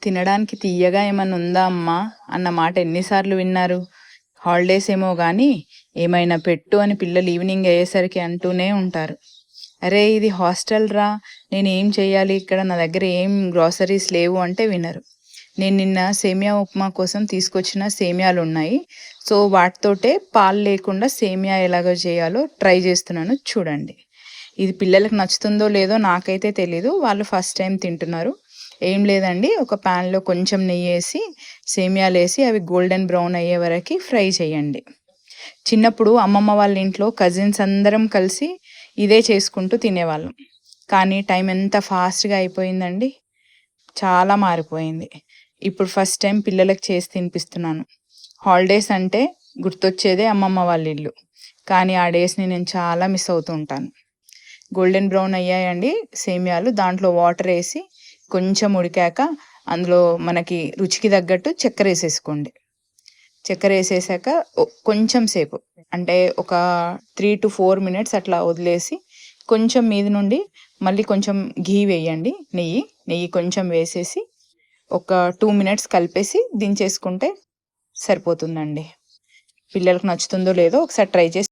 తినడానికి తియ్యగా ఏమన్నా ఉందా అమ్మా అన్న మాట ఎన్నిసార్లు విన్నారు? హాలిడేస్ ఏమో గానీ ఏమైనా పెట్టు అని పిల్లలు ఈవినింగ్ అయ్యేసరికి అంటూనే ఉంటారు. అరే ఇది హాస్టల్ రా, నేనేం చెయ్యాలి ఇక్కడ, నా దగ్గర ఏం గ్రాసరీస్ లేవు అంటే వినరు. నేను నిన్న సేమియా ఉప్మా కోసం తీసుకొచ్చిన సేమియాలు ఉన్నాయి. సో వాటితోటే పాలు లేకుండా సేమియా ఎలాగో చేయాలో ట్రై చేస్తున్నాను, చూడండి. ఇది పిల్లలకు నచ్చుతుందో లేదో నాకైతే తెలీదు. వాళ్ళు ఫస్ట్ టైం తింటున్నారు. ఏం లేదండి, ఒక ప్యాన్లో కొంచెం నెయ్యి వేసి సేమియాలు వేసి అవి గోల్డెన్ బ్రౌన్ అయ్యే వరకు ఫ్రై చేయండి. చిన్నప్పుడు అమ్మమ్మ వాళ్ళ ఇంట్లో కజిన్స్ అందరం కలిసి ఇదే చేసుకుంటూ తినేవాళ్ళం. కానీ టైం ఎంత ఫాస్ట్గా అయిపోయిందండి, చాలా మారిపోయింది. ఇప్పుడు ఫస్ట్ టైం పిల్లలకు చేసి తినిపిస్తున్నాను. హాలిడేస్ అంటే గుర్తొచ్చేదే అమ్మమ్మ వాళ్ళ ఇల్లు, కానీ ఆ డేస్ని నేను చాలా మిస్ అవుతూ ఉంటాను. గోల్డెన్ బ్రౌన్ అయ్యాయండి సేమియాలు. దాంట్లో వాటర్ వేసి కొంచెం ఉడికాక అందులో మనకి రుచికి తగ్గట్టు చక్కెర వేసేసుకోండి. చక్కెర వేసేసాక కొంచెం సేపు అంటే ఒక 3 to 4 minutes అట్లా వదిలేసి కొంచెం మీద నుండి మళ్ళీ కొంచెం ఘీ వేయండి, నెయ్యి కొంచెం వేసేసి ఒక 2 minutes కలిపేసి దించేసుకుంటే సరిపోతుందండి. పిల్లలకు నచ్చుతుందో లేదో ఒకసారి ట్రై చేసి